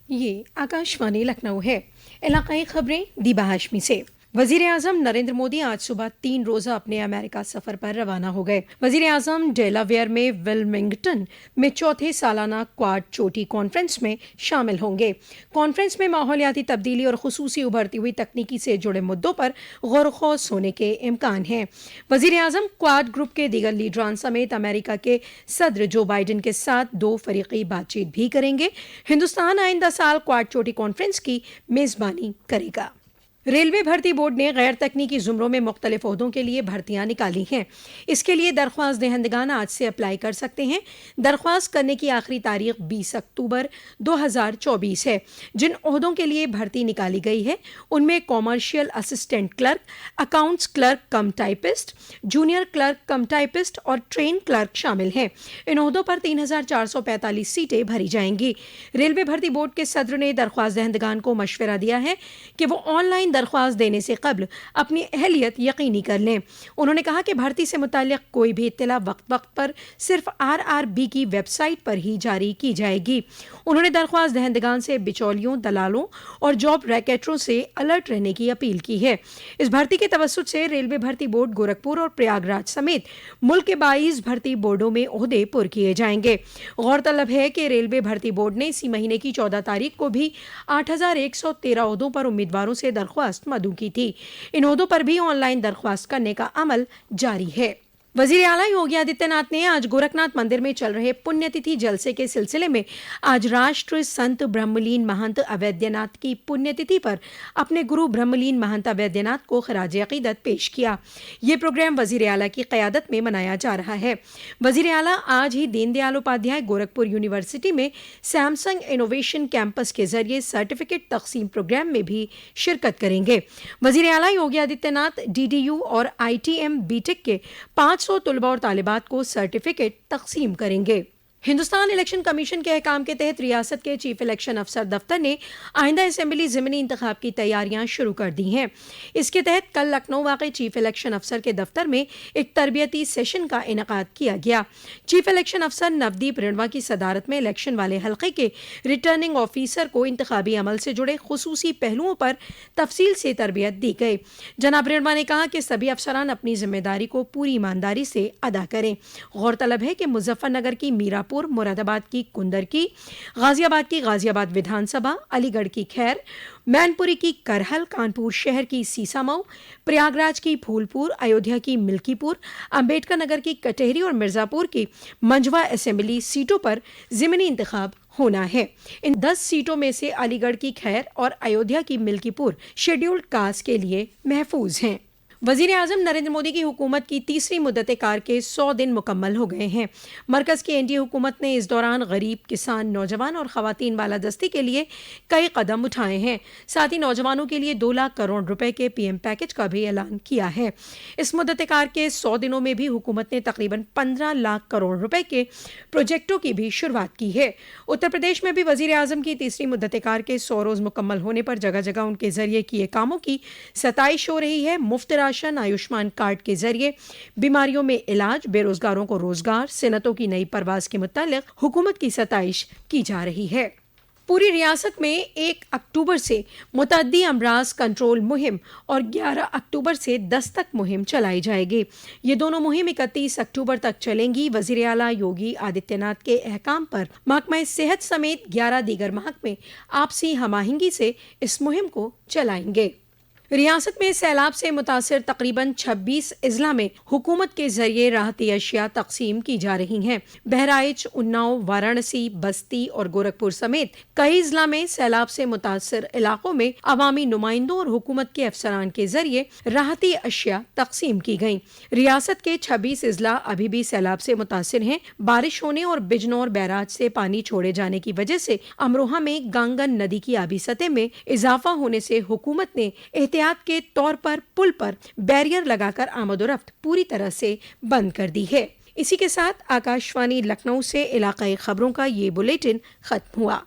یہ آکاشوانی لکھنؤ ہے۔ علاقائی خبریں دیبا ہاشمی سے۔ وزیر اعظم نریندر مودی آج صبح 3 روزہ اپنے امریکہ سفر پر روانہ ہو گئے۔ وزیر اعظم ڈیلاویئر میں ولمنگٹن میں چوتھے سالانہ کواد چوٹی کانفرنس میں شامل ہوں گے۔ کانفرنس میں ماحولیاتی تبدیلی اور خصوصی ابھرتی ہوئی تکنیکی سے جڑے مدعوں پر غور و خوض ہونے کے امکان ہیں۔ وزیر اعظم کواد گروپ کے دیگر لیڈران سمیت امریکہ کے صدر جو بائیڈن کے ساتھ 2 فریقی بات چیت بھی کریں گے۔ ہندوستان آئندہ سال کواد چوٹی کانفرنس کی میزبانی کرے گا۔ ریلوے بھرتی بورڈ نے غیر تکنیکی زمروں میں مختلف عہدوں کے لیے بھرتیاں نکالی ہیں۔ اس کے لیے درخواست دہندگان آج سے اپلائی کر سکتے ہیں۔ درخواست کرنے کی آخری تاریخ 20 اکتوبر 2024 ہے۔ جن عہدوں کے لیے بھرتی نکالی گئی ہے ان میں commercial assistant clerk, accounts clerk cum typist, junior clerk cum typist اور ٹرین کلرک شامل ہیں۔ ان عہدوں پر 3445 سیٹیں بھری جائیں گی۔ ریلوے بھرتی بورڈ کے صدر نے درخواست دہندگان کو مشورہ دیا ہے کہ وہ آن لائن درخواست دینے سے قبل اپنی اہلیت یقینی کر لیں۔ انہوں نے کہا کہ بھرتی سے متعلق کوئی بھی اطلاع وقت پر صرف RRB کی ویب سائٹ پر ہی جاری کی جائے گی۔ انہوں نے درخواست دہندگان سے بچولیوں، دلالوں اور جاب ریکیٹروں سے الرٹ رہنے کی اپیل کی ہے۔ اس بھرتی کے توسط سے ریلوے بھرتی بورڈ گورکھپور اور پریاگ راج سمیت ملک کے 22 بھرتی بورڈوں میں عہدے پر کیے جائیں گے۔ غور طلب ہے کہ ریلوے بھرتی بورڈ نے اسی مہینے کی 14 تاریخ کو بھی 8113 عہدوں پر امیدواروں سے درخواست مدعو کی تھی۔ ان عہدوں پر بھی آن لائن درخواست کرنے کا عمل جاری ہے۔ وزیر اعلیٰ یوگی آدتیہ ناتھ نے آج گورکھناتھ مندر میں چل رہے پنیہ تتھی جلسے کے سلسلے میں آج راشٹر سنت برہملین مہنت اویدیہ ناتھ کی پنیہ تتھی پر اپنے گرو برہملین مہنت اویدیہ ناتھ کو خراج عقیدت پیش کیا۔ یہ پروگرام وزیر اعلیٰ کی قیادت میں منایا جا رہا ہے۔ وزیر اعلیٰ آج ہی دین دیال اپادھیائے گورکھپور یونیورسٹی میں سیمسنگ انوویشن کیمپس کے ذریعے سرٹیفکیٹ تقسیم پروگرام میں بھی شرکت کریں گے۔ وزیر اعلیٰ یوگی آدتیہ ناتھ DDU اور ITM BTech کے 500 طلباء اور طالبات کو سرٹیفکیٹ تقسیم کریں گے۔ ہندوستان الیکشن کمیشن کے احکام کے تحت ریاست کے چیف الیکشن افسر دفتر نے آئندہ اسمبلی ضمنی انتخاب کی تیاریاں شروع کر دی ہیں۔ اس کے تحت کل لکھنؤ واقع چیف الیکشن افسر کے دفتر میں ایک تربیتی سیشن کا انعقاد کیا گیا۔ چیف الیکشن افسر نودیپ رنوا کی صدارت میں الیکشن والے حلقے کے ریٹرننگ آفیسر کو انتخابی عمل سے جڑے خصوصی پہلوؤں پر تفصیل سے تربیت دی گئی۔ جناب رنوا نے کہا کہ سبھی افسران اپنی ذمہ داری کو پوری ایمانداری سے ادا کریں۔ غور طلب ہے کہ مظفر نگر کی میرا پور، مراد آباد کی کندر کی، غازی آباد کی غازی آباد ودھان سبھا، علی گڑھ کی خیر، مین پوری کی کرہل، کانپور شہر کی سیسا مئو، پریاگ راج کی پھول پور، ایودھیا کی ملکی پور، امبیڈکر نگر کی کٹہری اور مرزا پور کی منجوا اسمبلی سیٹوں پر ضمنی انتخاب ہونا ہے۔ ان 10 سیٹوں میں سے علی گڑھ کی خیر اور ایودھیا کی ملکی پور شیڈیولڈ کاسٹ کے لیے محفوظ ہیں۔ وزیر اعظم نریندر مودی کی حکومت کی تیسری مدت کار کے 100 دن مکمل ہو گئے ہیں۔ مرکز کی NDA حکومت نے اس دوران غریب، کسان، نوجوان اور خواتین بالادستی کے لیے کئی قدم اٹھائے ہیں۔ ساتھ ہی نوجوانوں کے لیے 2 لاکھ کروڑ روپے کے PM پیکج کا بھی اعلان کیا ہے۔ اس مدت کار کے 100 دنوں میں بھی حکومت نے تقریباً 15 لاکھ کروڑ روپے کے پروجیکٹوں کی بھی شروعات کی ہے۔ اتر پردیش میں بھی وزیر اعظم کی تیسری مدت کار کے 100 روز مکمل ہونے پر جگہ جگہ ان کے ذریعے کیے کاموں کی ستائش ہو رہی ہے۔ مفت راشن، آیوشمان کارڈ کے ذریعے بیماریوں میں علاج، بے روزگاروں کو روزگار، صنعتوں کی نئی پرواز کے متعلق حکومت کی ستائش کی جا رہی ہے۔ پوری ریاست میں 1 اکتوبر سے متعدی امراض کنٹرول مہم اور 11 اکتوبر سے دستک مہم چلائی جائے گی۔ یہ دونوں مہم 31 اکتوبر تک چلیں گی۔ وزیر اعلیٰ یوگی آدتیہ ناتھ کے احکام پر محکمہ صحت سمیت 11 دیگر محکمے آپسی ہم آہنگی سے اس مہم کو چلائیں گے۔ ریاست میں سیلاب سے متاثر تقریباً 26 اضلاع میں حکومت کے ذریعے راحتی اشیاء تقسیم کی جا رہی ہیں۔ بہرائچ، اناؤ، وارانسی، بستی اور گورکھپور سمیت کئی اضلاع میں سیلاب سے متاثر علاقوں میں عوامی نمائندوں اور حکومت کے افسران کے ذریعے راحتی اشیاء تقسیم کی گئیں۔ ریاست کے 26 اضلاع ابھی بھی سیلاب سے متاثر ہیں۔ بارش ہونے اور بجنور بیراج سے پانی چھوڑے جانے کی وجہ سے امروہہ میں گانگن ندی کی آبی سطح میں اضافہ ہونے سے حکومت نے احتیاط کے طور پر پل پر بیریئر لگا کر آمد و رفت پوری طرح سے بند کر دی ہے۔ اسی کے ساتھ آکاشوانی لکھنؤ سے علاقائی خبروں کا یہ بلیٹن ختم ہوا۔